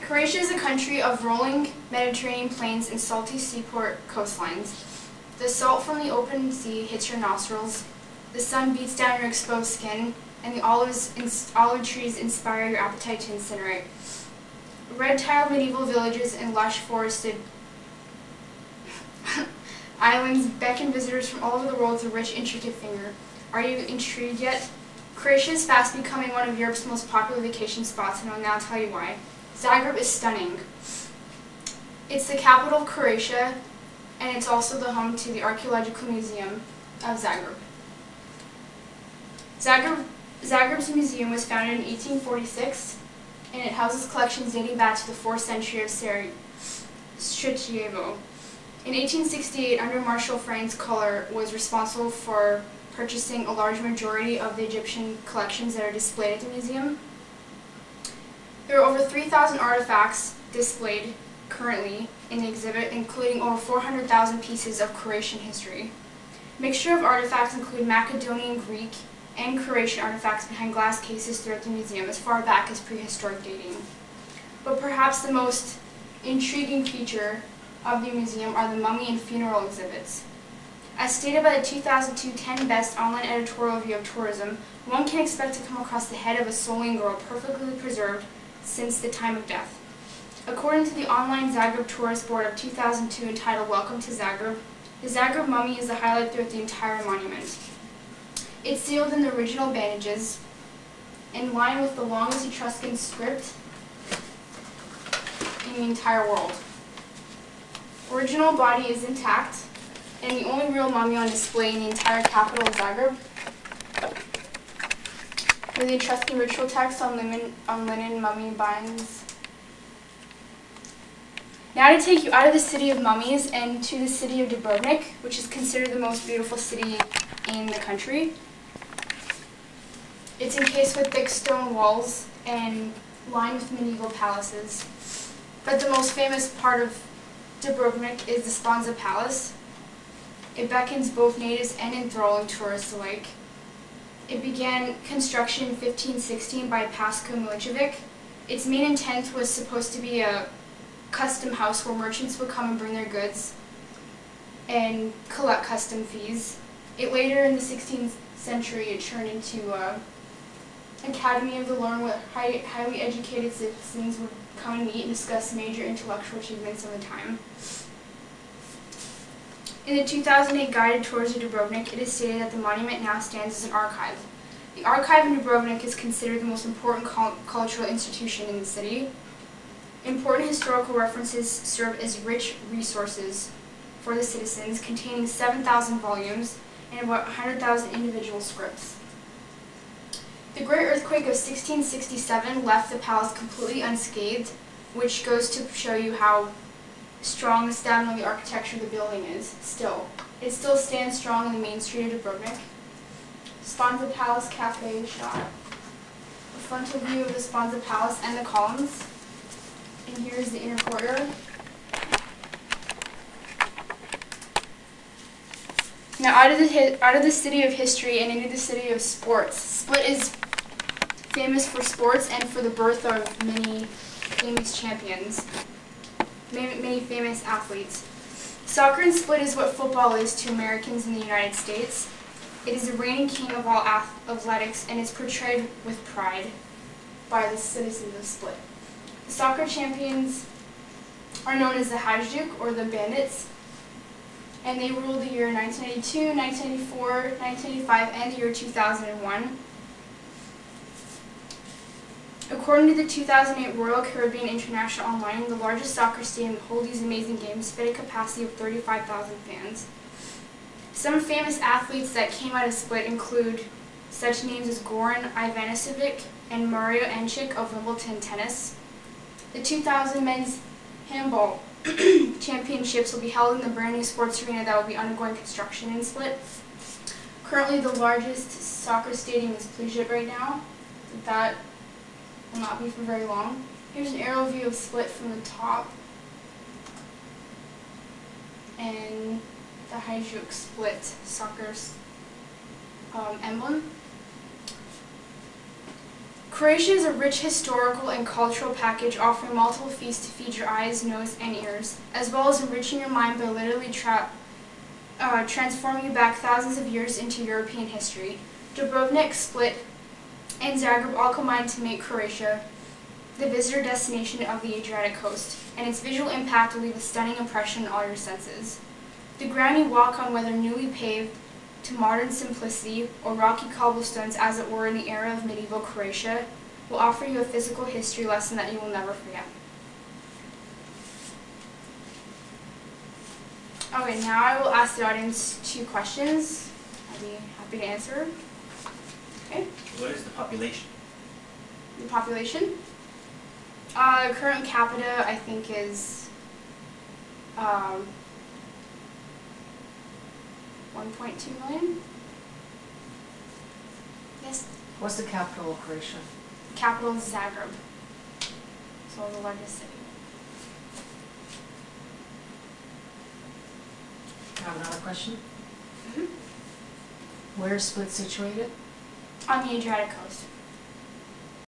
Croatia is a country of rolling Mediterranean plains and salty seaport coastlines. The salt from the open sea hits your nostrils, the sun beats down your exposed skin, and the olive trees inspire your appetite to incinerate. Red-tiled medieval villages and lush forested islands beckon visitors from all over the world with a rich, intricate finger. Are you intrigued yet? Croatia is fast becoming one of Europe's most popular vacation spots, and I'll now tell you why. Zagreb is stunning. It's the capital of Croatia, and it's also the home to the Archaeological Museum of Zagreb. Zagreb's museum was founded in 1846, and it houses collections dating back to the 4th century of Sarajevo. In 1868, under Marshal Franz Kohler was responsible for purchasing a large majority of the Egyptian collections that are displayed at the museum. There are over 3,000 artifacts displayed currently in the exhibit, including over 400,000 pieces of Croatian history. Mixture of artifacts include Macedonian, Greek, and Croatian artifacts behind glass cases throughout the museum as far back as prehistoric dating. But perhaps the most intriguing feature of the museum are the mummy and funeral exhibits. As stated by the 2002 10 Best Online Editorial Review of Tourism, one can expect to come across the head of a Solian girl perfectly preserved since the time of death. According to the online Zagreb Tourist Board of 2002 entitled Welcome to Zagreb, the Zagreb mummy is the highlight throughout the entire monument. It's sealed in the original bandages, in line with the longest Etruscan script in the entire world. Original body is intact, and the only real mummy on display in the entire capital of Zagreb. With the Etruscan ritual text on linen mummy binds. Now to take you out of the city of mummies and to the city of Dubrovnik, which is considered the most beautiful city in the country. It's encased with thick stone walls and lined with medieval palaces. But the most famous part of Dubrovnik is the Sponza Palace. It beckons both natives and enthralling tourists alike. It began construction in 1516 by Pasko Milicevic. Its main intent was supposed to be a custom house where merchants would come and bring their goods and collect custom fees. It later, in the 16th century, it turned into an academy of the learned where highly educated citizens would come and meet and discuss major intellectual achievements of the time. In the 2008 guided tours of Dubrovnik, it is stated that the monument now stands as an archive. The archive in Dubrovnik is considered the most important cultural institution in the city. Important historical references serve as rich resources for the citizens, containing 7,000 volumes and about 100,000 individual scripts. The Great Earthquake of 1667 left the palace completely unscathed, which goes to show you how strong the stamina of the architecture of the building is still. It still stands strong in the main street of Dubrovnik. Sponza Palace Cafe shot. A frontal view of the Sponza Palace and the columns. And here's the inner courtyard. Now out of the city of history and into the city of sports. Split is famous for sports and for the birth of many famous champions, many famous athletes. Soccer in Split is what football is to Americans in the United States. It is the reigning king of all athletics and is portrayed with pride by the citizens of Split. The soccer champions are known as the Hajduk or the Bandits, and they ruled the year 1982, 1984, 1985, and the year 2001. According to the 2008 Royal Caribbean International Online, the largest soccer stadium to hold these amazing games fit a capacity of 35,000 fans. Some famous athletes that came out of Split include such names as Goran Ivanisevic and Mario Andrich of Wimbledon tennis. The 2000 men's handball championships will be held in the brand new sports arena that will be undergoing construction in Split. Currently, the largest soccer stadium is Pližat right now. That will not be for very long. Here's an aerial view of Split from the top. And the Hajduk Split soccer emblem. Croatia is a rich historical and cultural package offering multiple feasts to feed your eyes, nose, and ears, as well as enriching your mind by literally transforming you back thousands of years into European history. Dubrovnik, Split, and Zagreb all combine to make Croatia the visitor destination of the Adriatic coast, and its visual impact will leave a stunning impression on all your senses. The ground you walk on, whether newly paved to modern simplicity or rocky cobblestones as it were in the era of medieval Croatia, will offer you a physical history lesson that you will never forget. Okay, now I will ask the audience 2 questions. I'll be happy to answer. Okay. What is the population? The population? Current capita, I think, is 1.2 million. Yes. What's the capital of Croatia? The capital is Zagreb. So the largest city. I have another question. Mm-hmm. Where is Split situated? On the Adriatic coast.